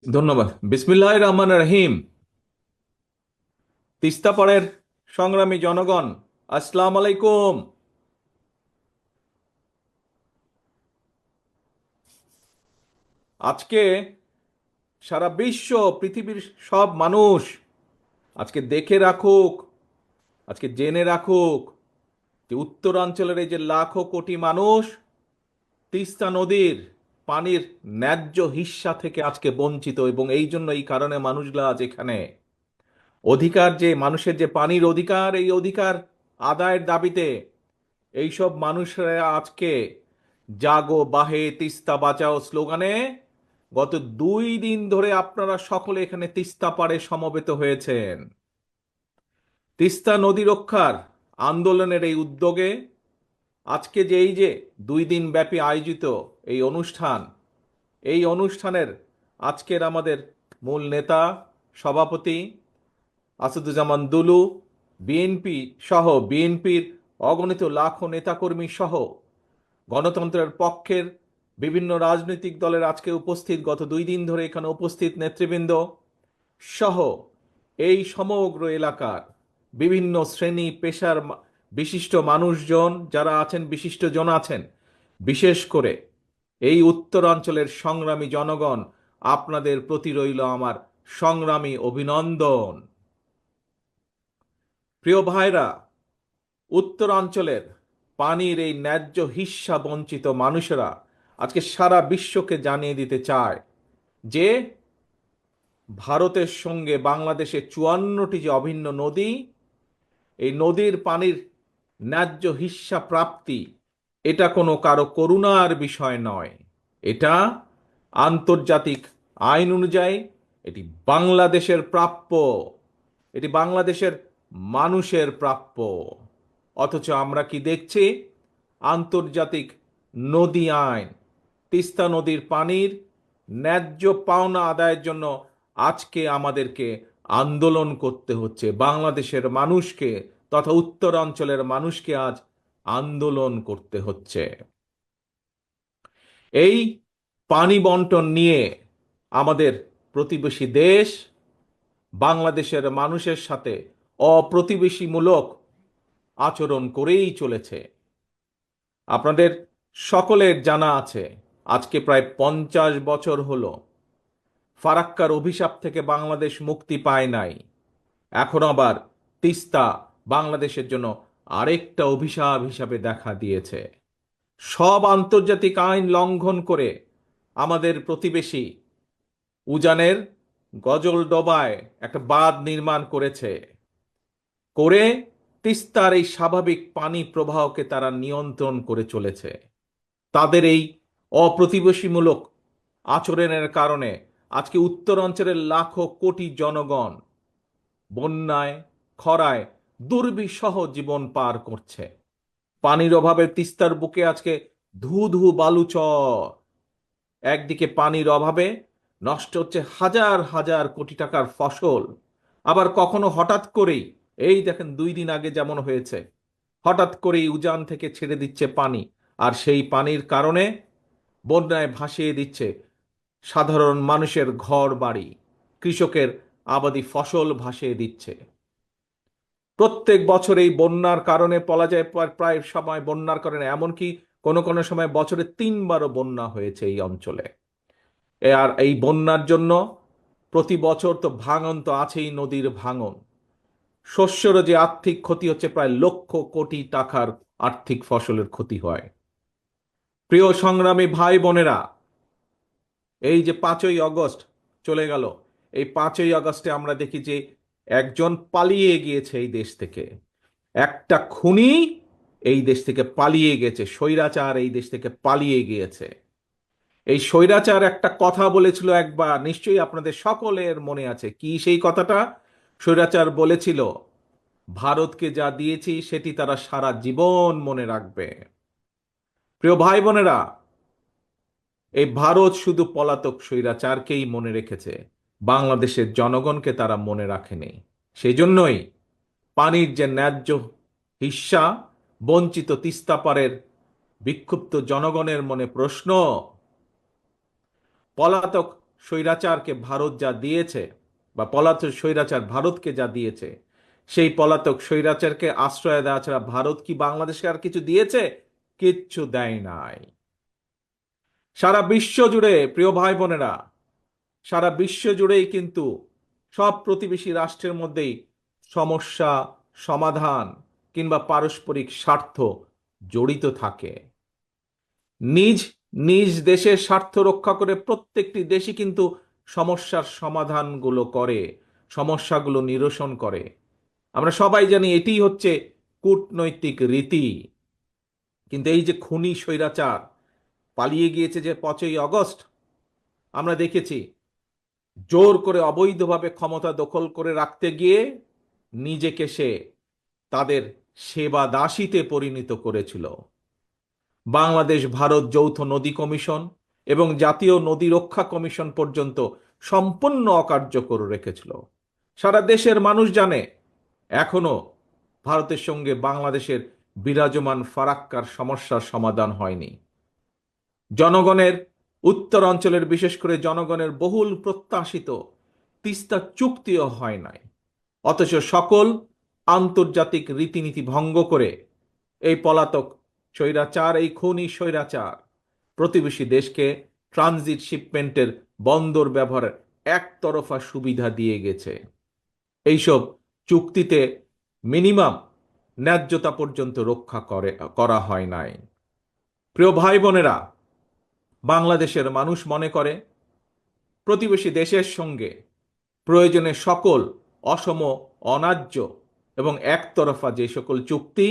ধন্যবাদ। বিসমিল্লাহির রহমানির রহিম। তিস্তা পাড়ের সংগ্রামী জনগণ, আসসালামু আলাইকুম। আজকে সারা বিশ্ব, পৃথিবীর সব মানুষ আজকে দেখে রাখুক, আজকে জেনে রাখুক যে উত্তরাঞ্চলের এই যে লাখো কোটি মানুষ তিস্তা নদীর পানির ন্যায্য হিস্সা থেকে আজকে বঞ্চিত, এবং এই জন্য এই কারণে মানুষগুলা আজ এখানে অধিকার, যে মানুষের যে পানির অধিকার, এই অধিকার আদায়ের দাবিতে এইসব মানুষরা আজকে জাগো বাহে তিস্তা বাঁচাও স্লোগানে গত 2 দিন ধরে আপনারা সকলে এখানে তিস্তা পাড়ে সমবেত হয়েছেন। তিস্তা নদী রক্ষার আন্দোলনের এই উদ্যোগে আজকে যে এই যে 2 দিন ব্যাপী আয়োজিত এই অনুষ্ঠান, এই অনুষ্ঠানের আজকের আমাদের মূল নেতা, সভাপতি আসাদুজ্জামান দুলু, বিএনপি সহ বিএনপির অগণিত লাখো নেতাকর্মী সহ গণতন্ত্রের পক্ষের বিভিন্ন রাজনৈতিক দলের আজকে উপস্থিত, গত 2 দিন ধরে এখানে উপস্থিত নেতৃবৃন্দ সহ এই সমগ্র এলাকার বিভিন্ন শ্রেণী পেশার বিশিষ্ট মানুষজন যারা আছেন, বিশিষ্টজন আছেন, বিশেষ করে এই উত্তরাঞ্চলের সংগ্রামী জনগণ, আপনাদের প্রতি রইল আমার সংগ্রামী অভিনন্দন। প্রিয় ভাইরা, উত্তরাঞ্চলের পানির এই ন্যায্য হিস্যা বঞ্চিত মানুষেরা আজকে সারা বিশ্বকে জানিয়ে দিতে চায় যে ভারতের সঙ্গে বাংলাদেশের 54টি যে অভিন্ন নদী, এই নদীর পানির ন্যায্য হিস্যা প্রাপ্তি এটা কোনো কারো করুণার বিষয় নয়। এটা আন্তর্জাতিক আইন অনুযায়ী এটি বাংলাদেশের প্রাপ্য, এটি বাংলাদেশের মানুষের প্রাপ্য। অথচ আমরা কি দেখছি? আন্তর্জাতিক নদী আইন, তিস্তা নদীর পানির ন্যায্য পাওনা আদায়ের জন্য আজকে আমাদেরকে আন্দোলন করতে হচ্ছে। বাংলাদেশের মানুষকে তথা উত্তরাঞ্চলের মানুষকে আজ আন্দোলন করতে হচ্ছে। এই পানি বন্টন নিয়ে আমাদের প্রতিবেশী দেশ বাংলাদেশের মানুষের সাথে অপ্রতিবেশীমূলক আচরণ করেই চলেছে। আপনাদের সকলের জানা আছে, আজকে প্রায় 50 বছর হলো ফারাক্কার অভিশাপ থেকে বাংলাদেশ মুক্তি পায় নাই। এখন আবার তিস্তা বাংলাদেশের জন্য আরেকটা অভিশাপ হিসাবে দেখা দিয়েছে। সব আন্তর্জাতিক আইন লঙ্ঘন করে আমাদের প্রতিবেশী উজানের গজলডোবায় একটা বাঁধ নির্মাণ করেছে, করে তিস্তার এই স্বাভাবিক পানি প্রবাহকে তারা নিয়ন্ত্রণ করে চলেছে। তাদের এই অপ্রতিবেশীমূলক আচরণের কারণে আজকে উত্তরাঞ্চলের লাখো কোটি জনগণ বন্যায়, খরায় দুর্বিষহ জীবন পার করছে। পানির অভাবে তিস্তার বুকে আজকে ধু ধু বালুচর। একদিকে পানির অভাবে নষ্ট হচ্ছে হাজার হাজার কোটি টাকার ফসল, আবার কখনো হঠাৎ করেই, এই দেখেন 2 দিন আগে যেমন হয়েছে, হঠাৎ করেই উজান থেকে ছেড়ে দিচ্ছে পানি, আর সেই পানির কারণে বন্যায় ভাসিয়ে দিচ্ছে সাধারণ মানুষের ঘর বাড়ি, কৃষকের আবাদি ফসল ভাসিয়ে দিচ্ছে। প্রত্যেক বছর এই বন্যার কারণে বলা যায় প্রায় সময় বন্যার কারণে এমনকি কোনো কোনো সময় বছরে 3বারও বন্যা হয়েছে এই অঞ্চলে। আর এই বন্যার জন্য প্রতি বছর তো ভাঙন তো আছেই, নদীর ভাঙন, শস্যেরও যে আর্থিক ক্ষতি হচ্ছে, প্রায় লক্ষ কোটি টাকার আর্থিক ফসলের ক্ষতি হয়। প্রিয় সংগ্রামী ভাই বোনেরা, এই যে 5ই আগস্ট চলে গেল, এই 5ই আগস্টে আমরা দেখি যে একজন পালিয়ে গিয়েছে এই দেশ থেকে, একটা খুনি এই দেশ থেকে পালিয়ে গেছে, স্বৈরাচার এই দেশ থেকে পালিয়ে গিয়েছে। এই স্বৈরাচার একটা কথা বলেছিল একবার, নিশ্চয়ই আপনাদের সকলের মনে আছে। কি সেই কথাটা? স্বৈরাচার বলেছিল, ভারতকে যা দিয়েছি সেটি তারা সারা জীবন মনে রাখবে। প্রিয় ভাই বোনেরা, এই ভারত শুধু পলাতক স্বৈরাচারকেই মনে রেখেছে, বাংলাদেশের জনগণকে তারা মনে রাখেনি। সেই জন্যই পানির যে ন্যায্য হিস্যা বঞ্চিত তিস্তা পারের বিক্ষুব্ধ জনগণের মনে প্রশ্ন, পলাতক স্বৈরাচারকে ভারত যা দিয়েছে, বা পলাতক স্বৈরাচার ভারতকে যা দিয়েছে, সেই পলাতক স্বৈরাচারকে আশ্রয় দেওয়া ছাড়া ভারত কি বাংলাদেশকে আর কিছু দিয়েছে? কিচ্ছু দেয় নাই। সারা বিশ্ব জুড়ে, প্রিয় ভাই বোনেরা, সারা বিশ্ব জুড়েই কিন্তু সব প্রতিবেশী রাষ্ট্রের মধ্যেই সমস্যা সমাধান কিংবা পারস্পরিক স্বার্থ জড়িত থাকে। নিজ নিজ দেশের স্বার্থ রক্ষা করে প্রত্যেকটি দেশই কিন্তু সমস্যার সমাধানগুলো করে, সমস্যাগুলো নিরসন করে। আমরা সবাই জানি এটিই হচ্ছে কূটনৈতিক রীতি। কিন্তু এই যে খুনি স্বৈরাচার পালিয়ে গিয়েছে যে 5ই আগস্ট, আমরা দেখেছি জোর করে অবৈধভাবে ক্ষমতা দখল করে রাখতে গিয়ে নিজেকে সে তাদের সেবা দাসীতে পরিণত করেছিল। বাংলাদেশ ভারত যৌথ নদী কমিশন এবং জাতীয় নদী রক্ষা কমিশন পর্যন্ত সম্পূর্ণ অকার্যকর রেখেছিল। সারা দেশের মানুষ জানে এখনো ভারতের সঙ্গে বাংলাদেশের বিরাজমান ফারাক্কার সমস্যার সমাধান হয়নি। জনগণের, উত্তর অঞ্চলের বিশেষ করে জনগণের বহুল প্রত্যাশিত তিস্তা চুক্তিও হয় নাই। অথচ সকল আন্তর্জাতিক রীতিনীতি ভঙ্গ করে এই পলাতক স্বৈরাচার, এই খুনি স্বৈরাচার প্রতিবেশী দেশকে ট্রানজিট শিপমেন্টের বন্দর ব্যবহারের একতরফা সুবিধা দিয়ে গেছে। এইসব চুক্তিতে মিনিমাম ন্যায্যতা পর্যন্ত রক্ষা করা হয় নাই। প্রিয় ভাই বোনেরা, বাংলাদেশের মানুষ মনে করে প্রতিবেশী দেশের সঙ্গে প্রয়োজনে সকল অসম, অন্যায্য এবং একতরফা যে সকল চুক্তি,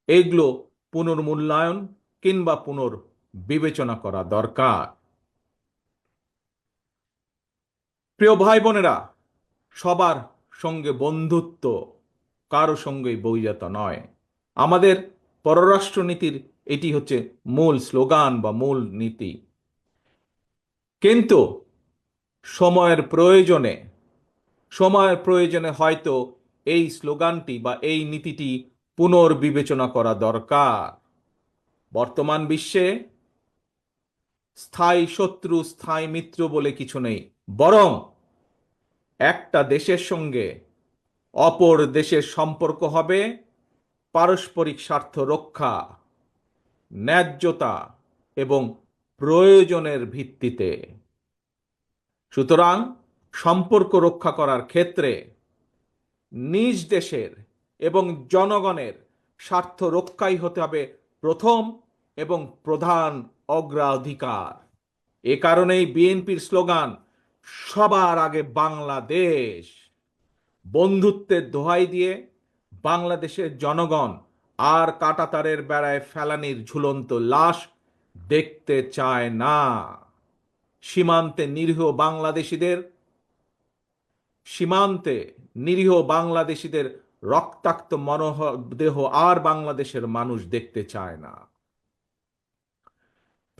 এগুলো পুনর্মূল্যায়ন কিংবা পুনর্বিবেচনা করা দরকার। প্রিয় ভাই বোনেরা, সবার সঙ্গে বন্ধুত্ব, কারো সঙ্গেই বৈরতা নয়। আমাদের পররাষ্ট্রনীতির এটি হচ্ছে মূল স্লোগান বা মূল নীতি। কিন্তু সময়ের প্রয়োজনে সময়ের প্রয়োজনে হয়তো এই স্লোগানটি বা এই নীতিটি পুনর্বিবেচনা করা দরকার। বর্তমান বিশ্বে স্থায়ী শত্রু স্থায়ী মিত্র বলে কিছু নেই, বরং একটা দেশের সঙ্গে অপর দেশের সম্পর্ক হবে পারস্পরিক স্বার্থ রক্ষা, ন্যায্যতা এবং প্রয়োজনের ভিত্তিতে। সুতরাং সম্পর্ক রক্ষা করার ক্ষেত্রে নিজ দেশের এবং জনগণের স্বার্থ রক্ষাই হতে হবে প্রথম এবং প্রধান অগ্রাধিকার। এ কারণেই বিএনপির স্লোগান সবার আগে বাংলাদেশ। বন্ধুত্বের দোহাই দিয়ে বাংলাদেশের জনগণ আর কাঁটাতারের বেড়ায় ফেলানির ঝুলন্ত লাশ দেখতে চায় না। সীমান্তে নিরীহ বাংলাদেশিদের সীমান্তে নিরীহ বাংলাদেশিদের রক্তাক্ত মরদেহ আর বাংলাদেশের মানুষ দেখতে চায় না।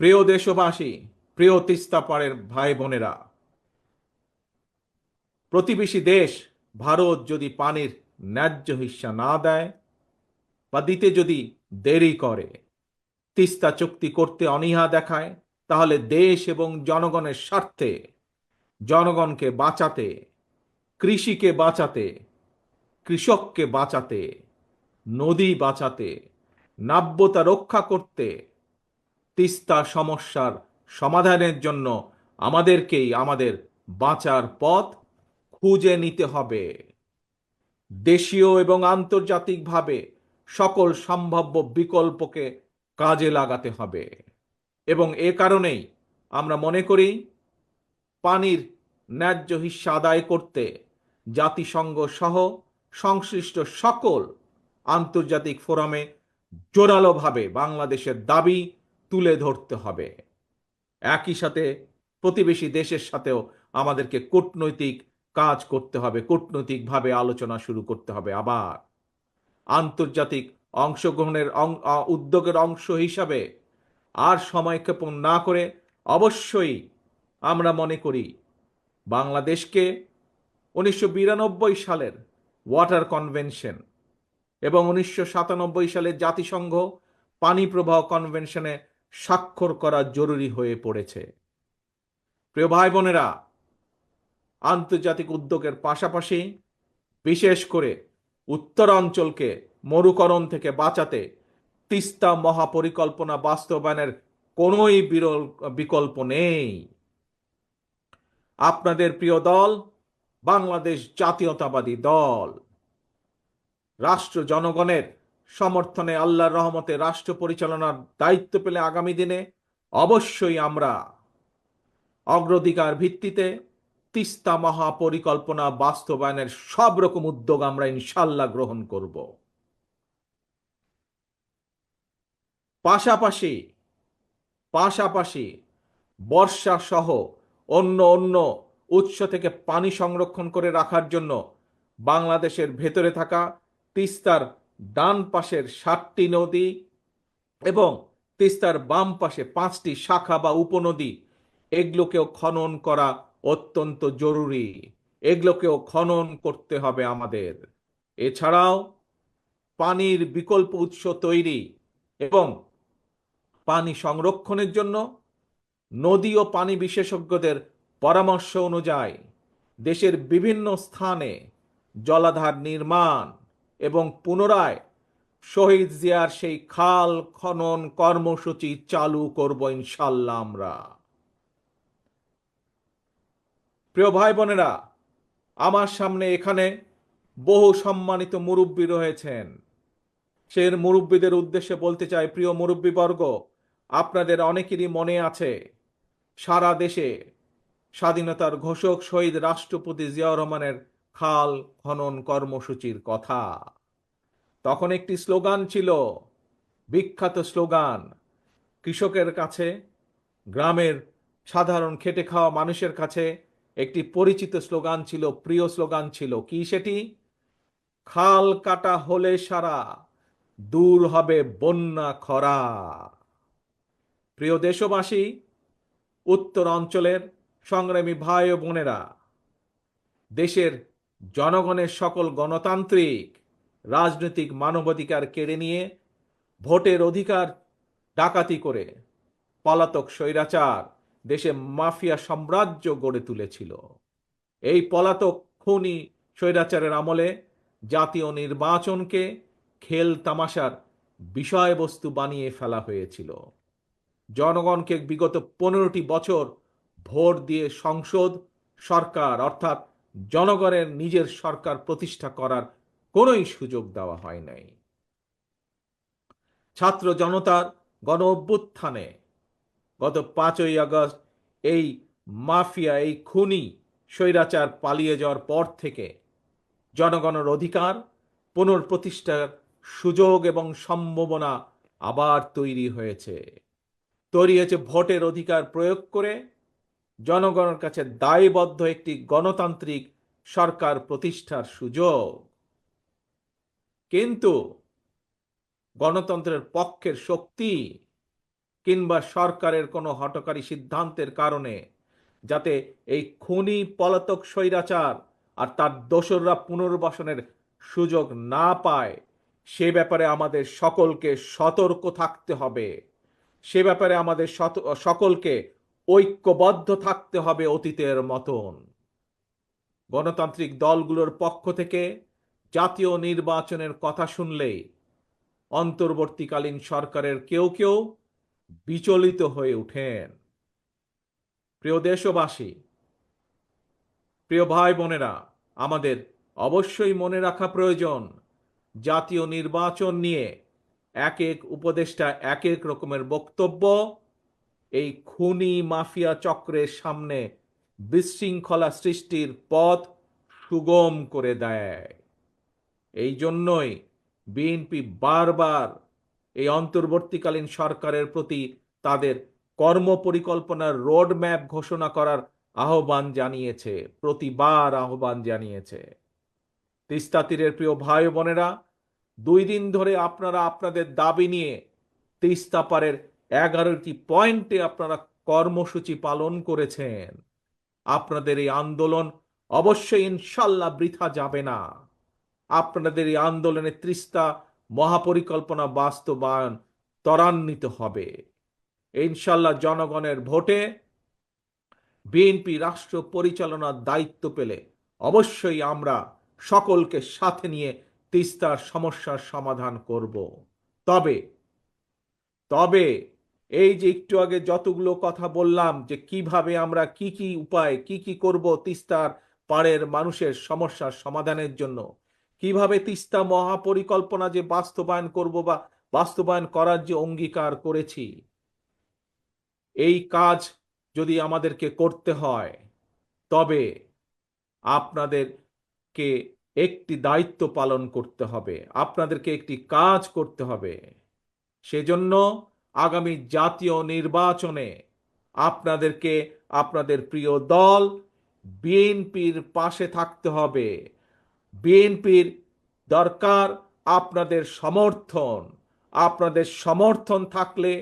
প্রিয় দেশবাসী, প্রিয় তিস্তা পাড়ের ভাই বোনেরা, প্রতিবেশী দেশ ভারত যদি পানির ন্যায্য হিস্সা না দেয় বা দিতে যদি দেরি করে, তিস্তা চুক্তি করতে অনীহা দেখায়, তাহলে দেশ এবং জনগণের স্বার্থে, জনগণকে বাঁচাতে, কৃষিকে বাঁচাতে, কৃষককে বাঁচাতে, নদী বাঁচাতে, নাব্যতা রক্ষা করতে, তিস্তা সমস্যার সমাধানের জন্য আমাদেরকেই আমাদের বাঁচার পথ খুঁজে নিতে হবে। দেশীয় এবং আন্তর্জাতিকভাবে সকল সম্ভাব্য বিকল্পকে কাজে লাগাতে হবে। এবং এ কারণেই আমরা মনে করি পানির ন্যায্য হিস্সা আদায় করতে জাতিসংঘ সহ সংশ্লিষ্ট সকল আন্তর্জাতিক ফোরামে জোরালোভাবে বাংলাদেশের দাবি তুলে ধরতে হবে। একই সাথে প্রতিবেশী দেশের সাথেও আমাদেরকে কূটনৈতিক কাজ করতে হবে, কূটনৈতিকভাবে আলোচনা শুরু করতে হবে। আবার আন্তর্জাতিক অংশগ্রহণের উদ্যোগের অংশ হিসাবে আর সময়ক্ষেপণ না করে অবশ্যই আমরা মনে করি বাংলাদেশকে 1992 সালের ওয়াটার কনভেনশন এবং 1997 সালের জাতিসংঘ পানি প্রবাহ কনভেনশনে স্বাক্ষর করা জরুরি হয়ে পড়েছে। প্রিয় ভাই বোনেরা, আন্তর্জাতিক উদ্যোগের পাশাপাশি বিশেষ করে উত্তরাঞ্চলকে মরুকরণ থেকে বাঁচাতে তিস্তা মহাপরিকল্পনা বাস্তবায়নের কোনোই বিকল্প নেই। আপনাদের প্রিয় দল বাংলাদেশ জাতীয়তাবাদী দল রাষ্ট্র জনগণের সমর্থনে আল্লাহর রহমতে রাষ্ট্র পরিচালনার দায়িত্ব পেলে আগামী দিনে অবশ্যই আমরা অগ্রাধিকার ভিত্তিতে তিস্তা মহাপরিকল্পনা বাস্তবায়নের সব রকম উদ্যোগ আমরা ইনশাল্লাহ গ্রহণ করব। পাশাপাশি পাশাপাশি বর্ষা সহ অন্য অন্য উৎস থেকে পানি সংরক্ষণ করে রাখার জন্য বাংলাদেশের ভেতরে থাকা তিস্তার ডান পাশের 7টি নদী এবং তিস্তার বাম পাশে 5টি শাখা বা উপনদী, এগুলোকেও খনন করা অত্যন্ত জরুরি। এগুলোকেও খনন করতে হবে আমাদের। এছাড়াও পানির বিকল্প উৎস তৈরি এবং পানি সংরক্ষণের জন্য নদী ও পানি বিশেষজ্ঞদের পরামর্শ অনুযায়ী দেশের বিভিন্ন স্থানে জলাধার নির্মাণ এবং পুনরায় শহীদ জিয়ার সেই খাল খনন কর্মসূচি চালু করব ইনশাল্লাহ আমরা। প্রিয় ভাই বোনেরা, আমার সামনে এখানে বহু সম্মানিত মুরব্বী রয়েছেন। সেই মুরব্বীদের উদ্দেশ্যে বলতে চাই, প্রিয় মুরব্বীবর্গ, আপনাদের অনেকেরই মনে আছে সারা দেশে স্বাধীনতার ঘোষক শহীদ রাষ্ট্রপতি জিয়াউর রহমানের খাল খনন কর্মসূচির কথা। তখন একটি স্লোগান ছিল, বিখ্যাত স্লোগান, কৃষকের কাছে, গ্রামের সাধারণ খেটে খাওয়া মানুষের কাছে একটি পরিচিত স্লোগান ছিল, প্রিয় স্লোগান ছিল, কি সেটি? খাল কাটা হলে সারা, দূর হবে বন্যা খরা। প্রিয় দেশবাসী, উত্তর অঞ্চলের সংগ্রামী ভাই ও বোনেরা, দেশের জনগণের সকল গণতান্ত্রিক রাজনৈতিক মানবাধিকার কেড়ে নিয়ে ভোটের অধিকার ডাকাতি করে পলাতক স্বৈরাচার দেশে মাফিয়া সাম্রাজ্য গড়ে তুলেছিল। এই পলাতক খুনি স্বৈরাচারের আমলে জাতীয় নির্বাচনকে খেল তামাশার বিষয়বস্তু বানিয়ে ফেলা হয়েছিল। জনগণকে বিগত 15টি বছর ভোট দিয়ে সংসদ সরকার অর্থাৎ জনগণের নিজের সরকার প্রতিষ্ঠা করার কোনোই সুযোগ দেওয়া হয় নাই। ছাত্র জনতার গণ অভ্যুত্থানে গত 5ই আগস্ট এই মাফিয়া, এই খুনি স্বৈরাচার পালিয়ে যাওয়ার পর থেকে জনগণের অধিকার পুনঃপ্রতিষ্ঠার সুযোগ এবং সম্ভাবনা আবার তৈরি হয়েছে। ভোটের অধিকার প্রয়োগ করে জনগণের কাছে দায়বদ্ধ একটি গণতান্ত্রিক সরকার প্রতিষ্ঠার সুযোগ। কিন্তু গণতন্ত্রের পক্ষের শক্তি কিংবা সরকারের কোনো হঠকারী সিদ্ধান্তের কারণে যাতে এই খুনি পলাতক স্বৈরাচার আর তার দোসররা পুনর্বাসনের সুযোগ না পায়, সে ব্যাপারে আমাদের সকলকে সতর্ক থাকতে হবে। সে ব্যাপারে আমাদের সকলকে ঐক্যবদ্ধ থাকতে হবে অতীতের মতন। গণতান্ত্রিক দলগুলোর পক্ষ থেকে জাতীয় নির্বাচনের কথা শুনলেই অন্তর্বর্তীকালীন সরকারের কেউ কেউ বিচলিত হয়ে ওঠেন। প্রিয় দেশবাসী, প্রিয় ভাই বোনেরা, আমাদের অবশ্যই মনে রাখা প্রয়োজন, জাতীয় নির্বাচন নিয়ে এক এক উপদেষ্টা এক এক রকমের বক্তব্য এই খুনি মাফিয়া চক্রের সামনে বিশৃঙ্খলা সৃষ্টির পথ সুগম করে দেয়। এই জন্যই বিএনপি বারবার এই অন্তর্বর্তীকালীন সরকারের প্রতি তাদের কর্মপরিকল্পনার রোড ম্যাপ ঘোষণা করার আহ্বান জানিয়েছে, প্রতিবার আহ্বান জানিয়েছে। তিস্তা তীরের প্রিয় ভাই বোনেরা, 2 দিন ধরে আপনারা আপনাদের দাবি নিয়ে তিস্তা পারের 11টি পয়েন্টে আপনারা কর্মসূচি পালন করেছেন। আপনাদের এই আন্দোলন অবশ্যই ইনশাল্লাহ বৃথা যাবে না। আপনাদের এই আন্দোলনে তিস্তা মহাপরিকল্পনা বাস্তবায়ন ত্বরান্বিত হবে ইনশাল্লাহ। জনগণের ভোটে বিএনপি রাষ্ট্র পরিচালনার দায়িত্ব পেলে অবশ্যই আমরা সকলকে সাথে নিয়ে তিস্তার সমস্যার সমাধান করব। তবে তবে এই যে একটু আগে যতগুলো কথা বললাম যে কিভাবে আমরা কি কি উপায় কি কি করব তিস্তার পাড়ের মানুষের সমস্যার সমাধানের জন্য, কিভাবে তিস্তা মহাপরিকল্পনা যে বাস্তবায়ন করব বা বাস্তবায়ন করার যে অঙ্গীকার করেছি, এই কাজ যদি আমাদেরকে করতে হয় তবে আপনাদেরকে একটি দায়িত্ব পালন করতে হবে, আপনাদেরকে একটি কাজ করতে হবে। সেজন্য আগামী জাতীয় নির্বাচনে আপনাদেরকে আপনাদের প্রিয় দল বিএনপির পাশে থাকতে হবে। বিএনপির দরকার আপনাদের সমর্থন। আপনাদের সমর্থন থাকলে,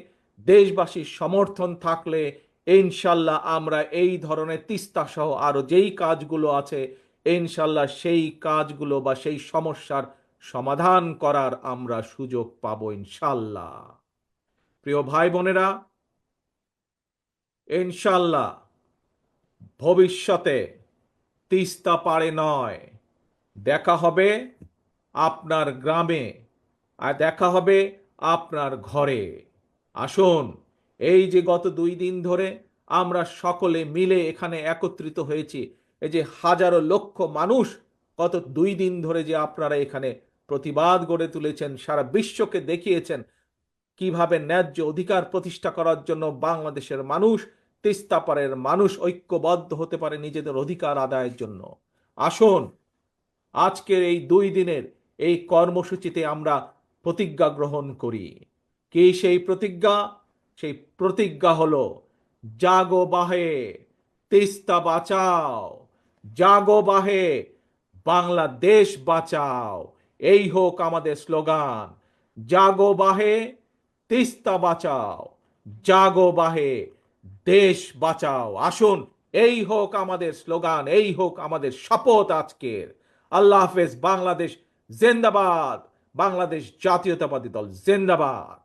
দেশবাসীর সমর্থন থাকলে ইনশাল্লাহ আমরা এই ধরনের তিস্তা সহ আরো যেই কাজগুলো আছে ইনশাল্লাহ সেই কাজগুলো বা সেই সমস্যার সমাধান করার আমরা সুযোগ পাবো ইনশাল্লাহ। প্রিয় ভাই বোনেরা, ইনশাল্লাহ ভবিষ্যতে তিস্তা পারে নয়, দেখা হবে আপনার গ্রামে, আর দেখা হবে আপনার ঘরে। আসুন, এই যে গত 2 দিন ধরে আমরা সকলে মিলে এখানে একত্রিত হয়েছি, এই যে হাজারো লক্ষ মানুষ গত 2 দিন ধরে যে আপনারা এখানে প্রতিবাদ গড়ে তুলেছেন, সারা বিশ্বকে দেখিয়েছেন কিভাবে ন্যায্য অধিকার প্রতিষ্ঠা করার জন্য বাংলাদেশের মানুষ, তিস্তা পারের মানুষ ঐক্যবদ্ধ হতে পারে নিজেদের অধিকার আদায়ের জন্য। আসুন, আজকের এই 2 দিনের এই কর্মসূচিতে আমরা প্রতিজ্ঞা গ্রহণ করি। কি সেই প্রতিজ্ঞা? সেই প্রতিজ্ঞা হলো জাগো বাহে, তিস্তা বাঁচাও, জাগো বাহে, বাংলাদেশ বাঁচাও। এই হোক আমাদের স্লোগান, জাগো বাহে, তিস্তা বাঁচাও, জাগো বাহে, দেশ বাঁচাও। আসুন, এই হোক আমাদের স্লোগান, এই হোক আমাদের শপথ আজকের। আল্লাহ হাফেজ। বাংলাদেশ জিন্দাবাদ। বাংলাদেশ জাতীয়তাবাদী দল জিন্দাবাদ।